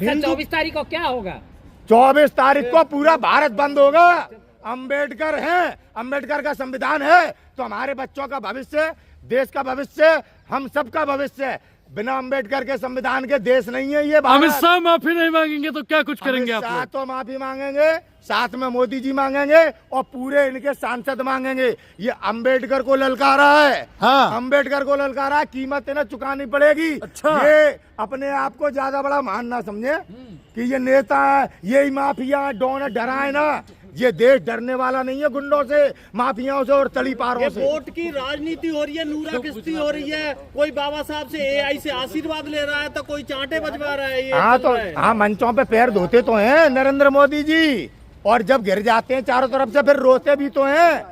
24 तारीख को क्या होगा? 24 तारीख को पूरा भारत बंद होगा। अंबेडकर है, अंबेडकर का संविधान है तो हमारे बच्चों का भविष्य, देश का भविष्य, हम सबका भविष्य। बिना अंबेडकर के संविधान के देश नहीं है ये। अमित शाह माफी नहीं मांगेंगे तो क्या कुछ करेंगे आप लोग? तो माफी मांगेंगे, साथ में मोदी जी मांगेंगे और पूरे इनके सांसद मांगेंगे। ये अंबेडकर को ललकारा है। हाँ। अंबेडकर को ललकारा है, कीमत इन्हें चुकानी पड़ेगी। अच्छा। ये अपने आप को ज्यादा बड़ा मान ना समझे कि ये नेता है, यही माफिया डॉन डराए ना। ये देश डरने वाला नहीं है गुंडों से, माफियाओं से और तड़ीपारों से। वोट की राजनीति हो रही है, नूरा किस्ती हो रही है। कोई बाबा साहब से एआई से आशीर्वाद ले रहा है तो कोई चांटे बजवा रहा है। हाँ तो हाँ, मंचों पे पैर धोते तो हैं नरेंद्र मोदी जी, और जब गिर जाते हैं चारों तरफ से फिर रोते भी तो हैं।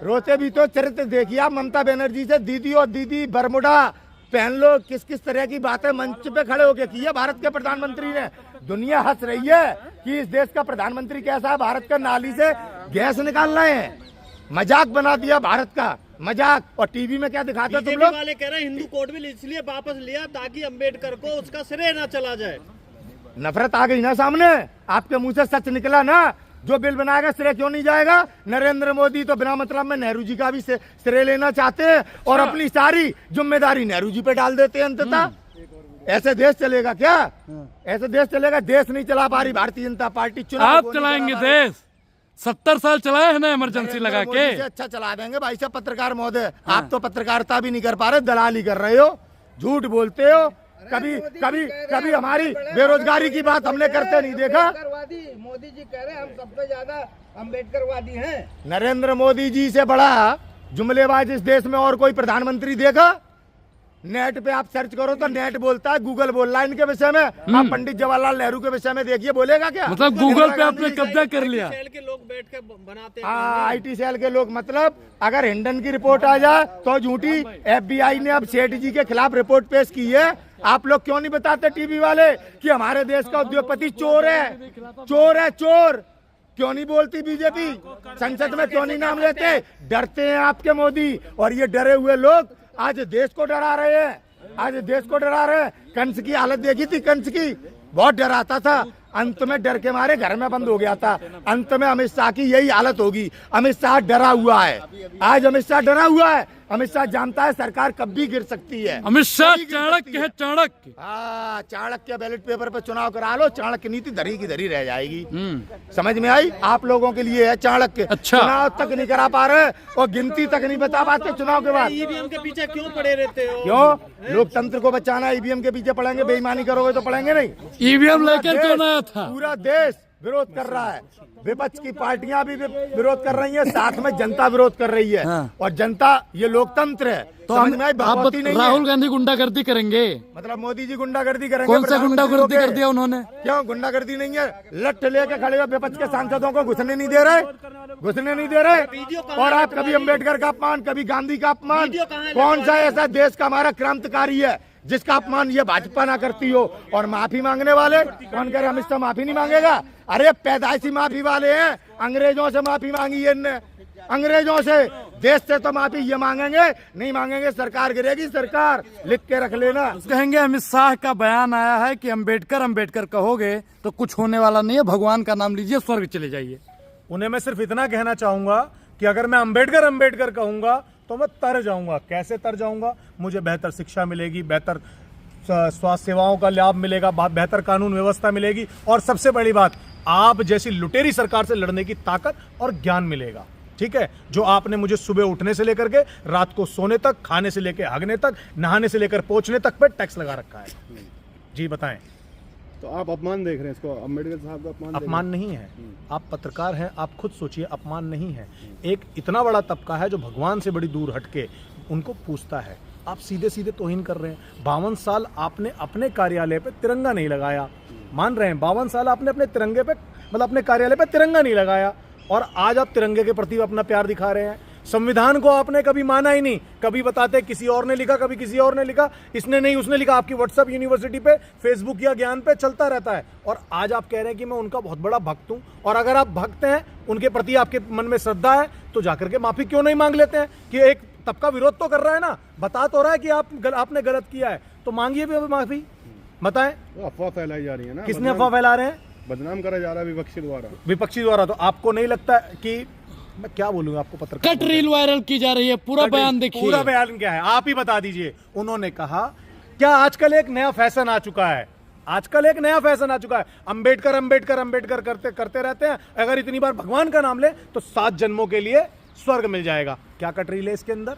रोते भी तो। चरित्र देखिए आप ममता बनर्जी से, दीदी और दीदी बरमुडा पहन लो, किस किस तरह की बातें मंच पे खड़े होके की है भारत के प्रधानमंत्री ने। दुनिया हंस रही है कि इस देश का प्रधानमंत्री कैसा है, भारत का नाली से गैस निकाल रहे हैं। मजाक बना दिया भारत का, मजाक। और टीवी में क्या दिखाते तुम लोग? वाले कह रहे हैं हिंदू कोड बिल इसलिए वापस लिया ताकि अंबेडकर को उसका श्रेय न चला जाए। नफरत आ गई ना सामने, आपके मुंह से सच निकला ना। जो बिल बनाएगा श्रेय क्यों नहीं जाएगा? नरेंद्र मोदी तो बिना मतलब में नेहरू जी का भी श्रेय लेना चाहते हैं और अपनी सारी जिम्मेदारी नेहरू जी पे डाल देते हैं अंततः। ऐसे देश चलेगा क्या? ऐसे देश चलेगा? देश नहीं चला पा रही भारतीय जनता पार्टी। चुनाव आप चलाएंगे देश? 70 साल चलाए हैं ना इमरजेंसी लगा के। अच्छा चला देंगे भाई साहब पत्रकार महोदय। आप तो पत्रकारिता भी नहीं कर पा रहे, दलाली कर रहे हो, झूठ बोलते हो। कभी कभी कभी हमारी बेरोजगारी की बात हमने करते नहीं देखा। मोदी जी कह रहे हैं हम सबसे ज्यादा अम्बेडकरवादी हैं। नरेंद्र मोदी जी से बड़ा जुमलेबाज इस देश में और कोई प्रधानमंत्री देखा? नेट पे आप सर्च करो तो नेट बोलता है, गूगल बोल रहा है इनके विषय में। आप पंडित जवाहरलाल नेहरू के विषय में देखिए, बोलेगा क्या? मतलब गूगल पे आपने कब्जा कर लिया। सेल के लोग बैठ के बनाते हैं। हाँ, IT सेल के लोग। मतलब अगर हिंडन की रिपोर्ट आ जाए तो झूठी। FBI ने अब सेठ जी के खिलाफ रिपोर्ट पेश की है। आप लोग क्यों नहीं बताते टीवी वाले कि हमारे देश का उद्योगपति चोर है, चोर है, चोर? क्यों नहीं बोलती बीजेपी? संसद में क्यों नहीं नाम लेते? डरते हैं आपके मोदी, और ये डरे हुए लोग आज देश को डरा रहे हैं। आज देश को डरा रहे हैं। कंस की हालत देखी थी, कंस की बहुत डराता था, अंत में डर के मारे घर में बंद हो गया था। अंत में अमित शाह की यही हालत होगी। अमित शाह डरा हुआ है, आज अमित शाह डरा हुआ है। अमित शाह जानता है सरकार कब भी गिर सकती है। अमित शाह चाणक्य है, चाणक्य। हाँ, चाणक्य बैलेट पेपर पे चुनाव करा लो, चाणक्य नीति धरी की धरी रह जाएगी। समझ में आई? आप लोगों के लिए है चाणक्य। अच्छा। चुनाव तक नहीं करा पा रहे और गिनती तक नहीं बता पाते चुनाव के बाद। ईवीएम के पीछे क्यों पड़े रहते हो? क्यों? लोकतंत्र को बचाना ईवीएम के पीछे पड़ेंगे? बेईमानी करोगे तो पड़ेंगे नहीं। ईवीएम लेकर क्यों आया था? पूरा देश विरोध कर रहा है, विपक्ष की पार्टियां भी विरोध कर रही हैं, साथ में जनता विरोध कर रही है। हाँ। और जनता, ये लोकतंत्र है। तो समझ में आई? भगवती नहीं है। राहुल गांधी गुंडागर्दी करेंगे? मतलब मोदी जी गुंडागर्दी करेंगे? कौन सा गुंडागर्दी कर दिया उन्होंने? क्यों गुंडागर्दी नहीं है? लठ लेके खड़े हुए विपक्ष के सांसदों को घुसने नहीं दे रहे, घुसने नहीं दे रहे। और आप कभी अम्बेडकर का अपमान, कभी गांधी का अपमान। कौन सा ऐसा देश का हमारा क्रांतिकारी है जिसका अपमान ये भाजपा ना करती हो? और माफी मांगने वाले कौन कह रहे अमित शाह माफी नहीं मांगेगा? अरे पैदाइशी माफी वाले हैं, अंग्रेजों से माफी मांगी है इनने, अंग्रेजों से। देश से तो माफी ये मांगेंगे, नहीं मांगेंगे सरकार गिरेगी। सरकार लिख के रख लेना। कहेंगे अमित शाह का बयान आया है कि अंबेडकर अंबेडकर कहोगे तो कुछ होने वाला नहीं है, भगवान का नाम लीजिए, स्वर्ग चले जाइए। उन्हें मैं सिर्फ इतना कहना चाहूंगा कि अगर मैं अंबेडकर अंबेडकर कहूंगा तो मैं तर जाऊंगा। कैसे तर जाऊंगा? मुझे बेहतर शिक्षा मिलेगी, बेहतर स्वास्थ्य सेवाओं का लाभ मिलेगा, बेहतर कानून व्यवस्था मिलेगी, और सबसे बड़ी बात, आप जैसी लुटेरी सरकार से लड़ने की ताकत और ज्ञान मिलेगा। ठीक है? जो आपने मुझे सुबह उठने से लेकर के रात को सोने तक, खाने से लेकर हगने तक, नहाने से लेकर पोंछने तक पे टैक्स लगा रखा है। जी बताएं। तो आप अपमान देख रहे हैं इसको? अम्बेडकर साहब का अपमान नहीं है। आप पत्रकार हैं, आप खुद सोचिए, अपमान नहीं है। एक इतना बड़ा तबका है जो भगवान से बड़ी दूर हटके उनको पूछता है। आप सीधे सीधे तौहीन कर रहे हैं। 52 साल आपने अपने कार्यालय पे तिरंगा नहीं लगाया, मान रहे हैं? 52 साल आपने अपने तिरंगे पे, मतलब अपने कार्यालय पे तिरंगा नहीं लगाया, और आज आप तिरंगे के प्रति अपना प्यार दिखा रहे हैं। संविधान को आपने कभी माना ही नहीं। कभी बताते किसी और ने लिखा, कभी किसी और ने लिखा, इसने नहीं उसने लिखा। आपकी व्हाट्सएप यूनिवर्सिटी पे, फेसबुक या ज्ञान पे चलता रहता है। और आज आप कह रहे हैं कि मैं उनका बहुत बड़ा भक्त हूं। और अगर आप भक्त हैं, उनके प्रति आपके मन में श्रद्धा है, तो जाकर के माफी क्यों नहीं मांग लेते हैं? कि एक तबका विरोध तो कर रहा है ना, बता तो रहा है कि आपने गलत किया है, तो मांगिए भी अभी माफी। बताएं वो अफवाह फैलाई जा रही है ना, किसने अफवाह फैला रहे हैं? बदनाम करा जा रहा है विपक्षी द्वारा। विपक्षी द्वारा। तो आपको नहीं लगता कि मैं क्या बोलूंगा आपको, पत्रकार कट रील वायरल की जा रही है, पूरा बयान देखिए। पूरा बयान क्या है आप ही बता दीजिए। उन्होंने कहा क्या आजकल एक नया फैशन आ चुका है, आजकल एक नया फैशन आ चुका है, अंबेडकर अंबेडकर अंबेडकर करते रहते हैं, अगर इतनी बार भगवान का नाम ले तो 7 जन्मों के लिए स्वर्ग मिल जाएगा। क्या कट रील है इसके अंदर,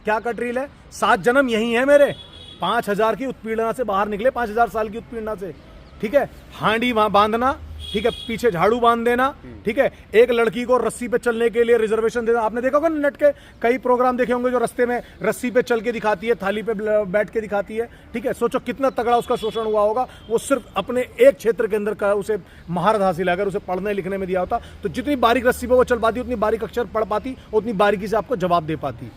क्या कट रील है? 7 जन्म यही है मेरे, 5000 की उत्पीड़ना से बाहर निकले, 5000 साल की उत्पीड़ना से, ठीक है। हांडी वहां बांधना, ठीक है, पीछे झाड़ू बांध देना, ठीक है। एक लड़की को रस्सी पे चलने के लिए रिजर्वेशन देना, आपने देखा होगा नेट के कई प्रोग्राम देखे होंगे जो रस्ते में रस्सी पे चल के दिखाती है, थाली पे बैठ के दिखाती है, ठीक है। सोचो कितना तगड़ा उसका शोषण हुआ होगा। वो सिर्फ अपने एक क्षेत्र के अंदर का उसे महारत हासिल है। अगर उसे पढ़ने लिखने में दिया होता तो जितनी बारीक रस्सी पे वो चल पाती, उतनी बारीक अक्षर पढ़ पाती, उतनी बारीकी से आपको जवाब दे पाती,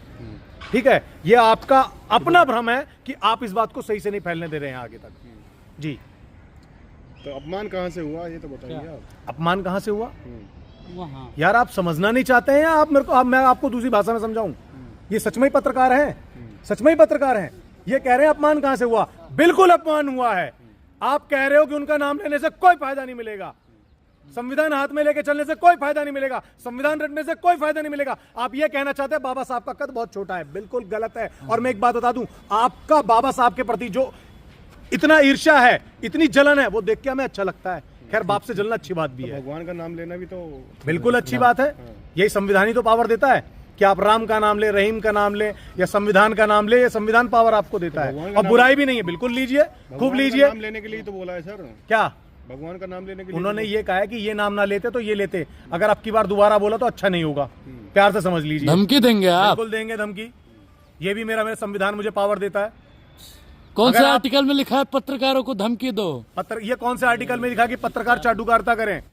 ठीक है। ये आपका अपना भ्रम है कि आप इस बात को सही से नहीं फैलने दे रहे हैं आगे तक। जी, तो अपमान कहाँ से हुआ ये तो बताइए आप। अपमान कहां से हुआ वहाँ यार? आप समझना नहीं चाहते हैं या आप मेरे को, मैं आपको दूसरी भाषा में समझाऊं? ये सच में ही पत्रकार हैं, सच में ही पत्रकार हैं। ये कह रहे हैं अपमान कहां से हुआ? बिल्कुल अपमान हुआ है। आप कह रहे हो कि उनका नाम लेने से कोई फायदा नहीं मिलेगा, संविधान हाथ में लेके चलने से कोई फायदा नहीं मिलेगा, संविधान रटने से कोई फायदा नहीं मिलेगा। आप ये कहना चाहते हैं बाबा साहब का कद बहुत छोटा है, बिल्कुल गलत है। और मैं एक बात बता दूं, आपका बाबा साहब के प्रति जो इतना ईर्ष्या है, इतनी जलन है, वो देख के हमें अच्छा लगता है। खैर, बाप से जलना अच्छी बात भी है, भगवान का नाम लेना भी तो बिल्कुल अच्छी बात है। यही संविधान ही तो पावर देता है कि आप राम का नाम ले, रहीम का नाम ले, या संविधान का नाम ले, ये संविधान पावर आपको देता है। और बुराई भी नहीं है, बिल्कुल लीजिए, खूब लीजिए। नाम लेने के लिए तो बोला है सर, क्या भगवान का नाम लेने के लिए उन्होंने ये कहा है कि ये नाम ना लेते तो ये लेते, अगर अब की बार दोबारा बोला तो अच्छा नहीं होगा। प्यार से समझ लीजिए। धमकी देंगे आप? बिल्कुल देंगे धमकी। ये भी मेरा संविधान मुझे पावर देता है। कौन अगर से आप- आर्टिकल में लिखा है पत्रकारों को धमकी दो? ये कौन से आर्टिकल में लिखा कि पत्रकार चाटुकारिता करें?